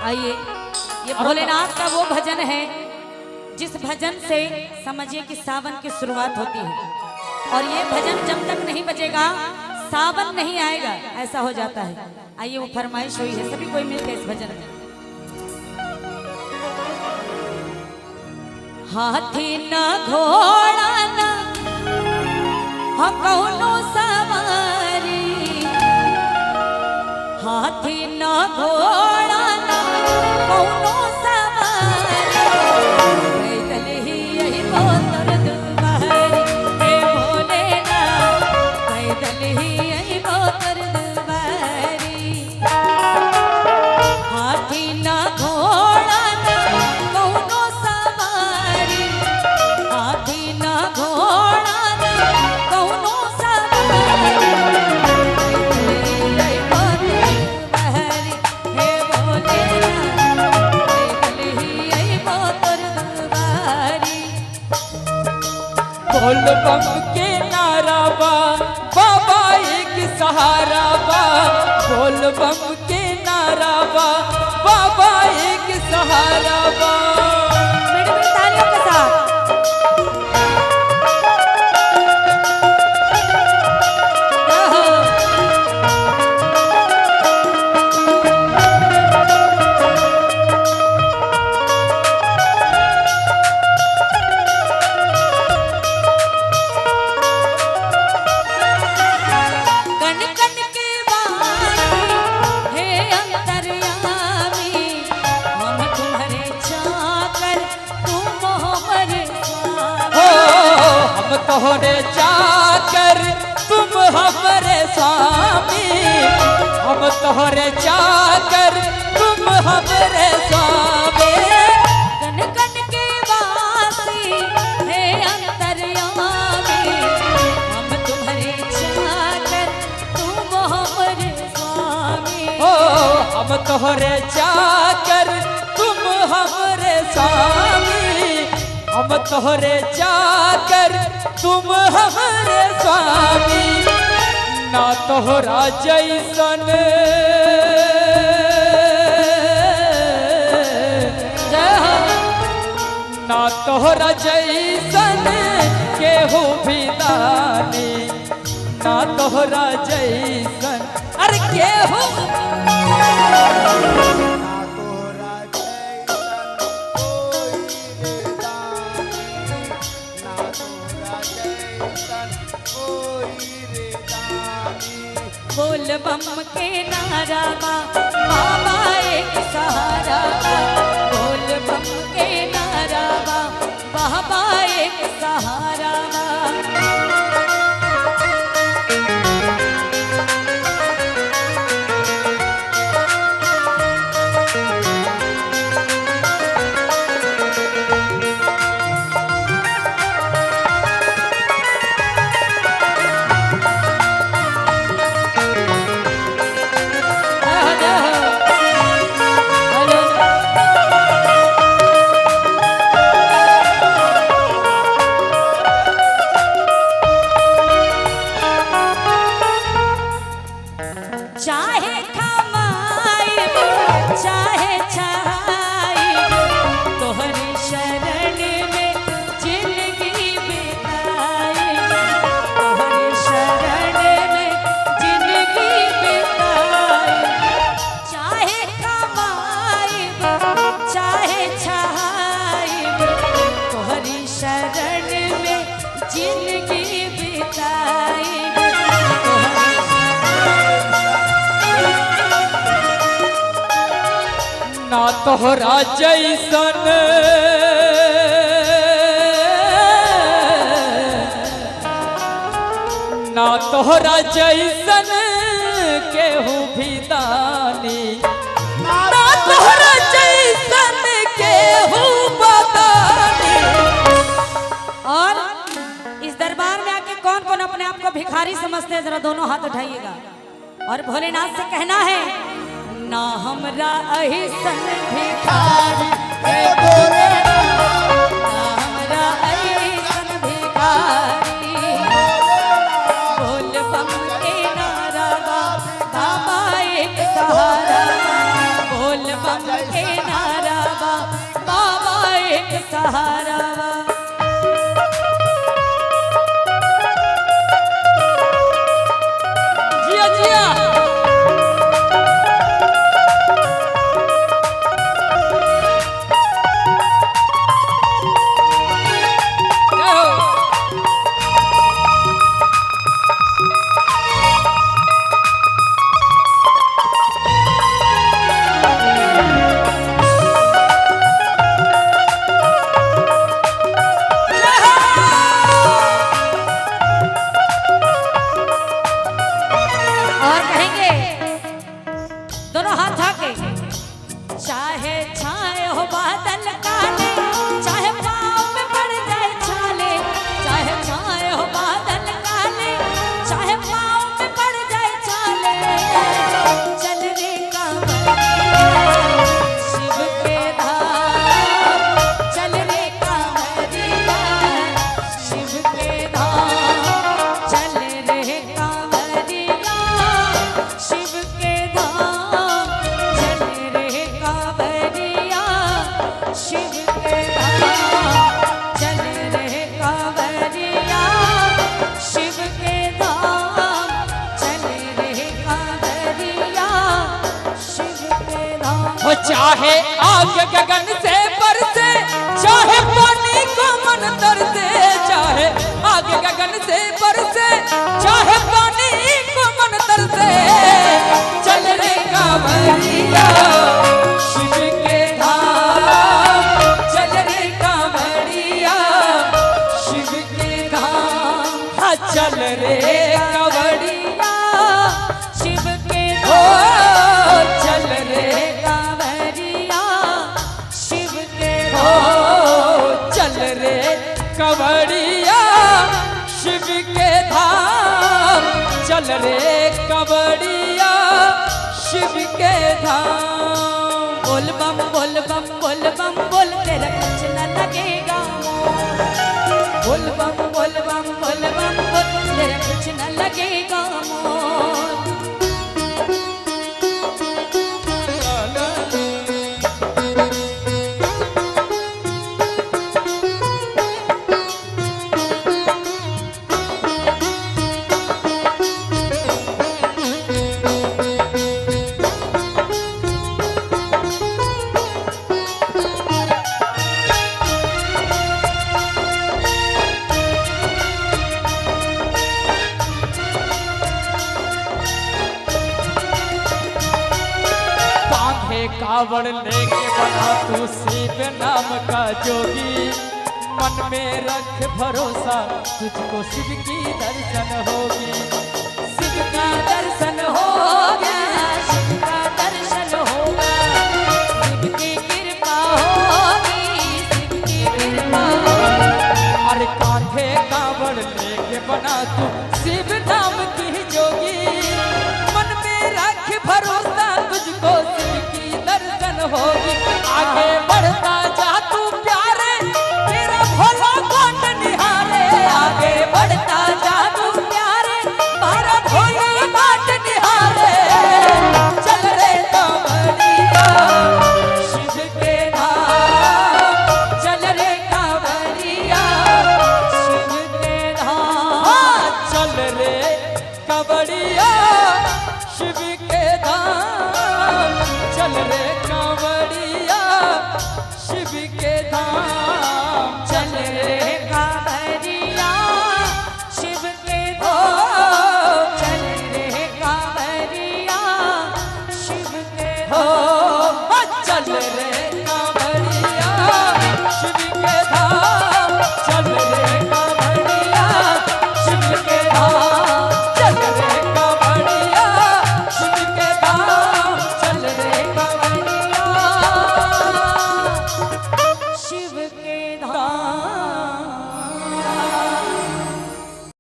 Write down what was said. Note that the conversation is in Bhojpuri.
आइए, ये भोलेनाथ का वो भजन है जिस भजन से समझिए कि सावन की शुरुआत होती है, और ये भजन जब तक नहीं बजेगा सावन नहीं आएगा, ऐसा हो जाता है। आइए, वो फरमाइश हुई है, सभी कोई मिलकर इस भजन में। हाथी न घोड़ा न कौनो सवारी, हाथी न घोड़ा न कौनो सवारी, पैदल ही यही मोतर दुआरी, हे भोलेनाथ पैदल ही यही मोतर दुआरी। हाथी न घोड़ा न कौनो सवारी, हाथी न घोड़ा न कौनो सवारी, बोल बम के नारा बा बाबा एक सहारा बा, बोल बम के नारा बा बाबा एक सहारा बा। तालियों के साथ तोहरे चाकर तुम हमरे स्वामी, हम तोहरे चाकर तुम हमरे स्वामी। कन कन के वासी हे अंतर्यामी, हम तुम्हारे चाकर तुम हमरे स्वामी। ओ हम तोहरे चाकर तुम हमरे स्वामी, हम तोहरे चाकर तुम हमारे स्वामी। ना तोहरा जैसन ना तोहरा जैसन केहू भी दानी, ना तोहरा जैसन अरे केहू बोल बम के नारा बा बाबा एक सहारा बा, बोल बम के नारा बा बाबा एक सहारा बा। चाहे कमाई चाहे छाई, तोहरे शरण में जिंदगी बिताई, तोहरे शरण में जिंदगी बिताई। चाहे कमाई चाहे छाई, तोहरे शरण में जिंदगी बिताई। ना तोहरा जैसन ना तोहरा जैसन केहू भी दानी, ना तोहरा जैसन केहू बदानी। और इस दरबार में आके कौन कौन अपने आप को भिखारी समझते हैं, जरा दोनों हाथ उठाइएगा और भोलेनाथ से कहना है, ना हमरा अहिसन भिखारी हे भोलेनाथ, ना हमरा अहिसन भिखारी। बोल बम के नारा बा बाबा एक सहारा, बोल बम गम के नारावा बाबा एक सहारावा। जिया जिया दोनों हाथ आके चाहे छाए हो बादल काले, चाहे पाँव में पड़ जाए छाले, चाहे छाए हो बादल काले, चाहे पाँव में पड़ जाए छाले। चल रे कांवरिया शिव के धाम, चल रे कांवरिया शिव के धाम, चल रे कांवरिया शिव के धाम, चल रे कांवरिया शिव के धाम, चल रे कांवरिया शिव के धाम, चल रे कांवरिया शिव के धाम। वो चाहे आग गगन से बरसे, चाहे पानी को मन तरसे, चाहे आग गगन से बरसे, चाहे पानी को मन तरसे। चल रे कांवरिया शिव के धाम, चल रे कांवरिया शिव के धाम। हाँ चल रे कांवरिया शिव के ओ धाम, चल रे कांवरिया शिव के ओ धाम, चल रे कंवरिया शिव के धाम, चल रे कंवरिया शिव के धाम। बोल बम बोल बम बोल बम बोल, तेरा कुछ न लगेगा मोल। बोल बम बोल बम बोल बम बोल, तेरा कुछ न लगेगा मोल। कांधे कावड़ लेके बना तू शिव नाम का जोगी, मन में रख भरोसा तुझको शिव की दर्शन होगी। शिव का दर्शन होगा, शिव का दर्शन होगा, शिव की कृपा होगी, शिव की कृपा होगी। अरे कांधे कावड़ लेके बना तू शिव नाम की जोगी, मन में रख भरोसा तुझको शिव की दर्शन होगी। आगे बढ़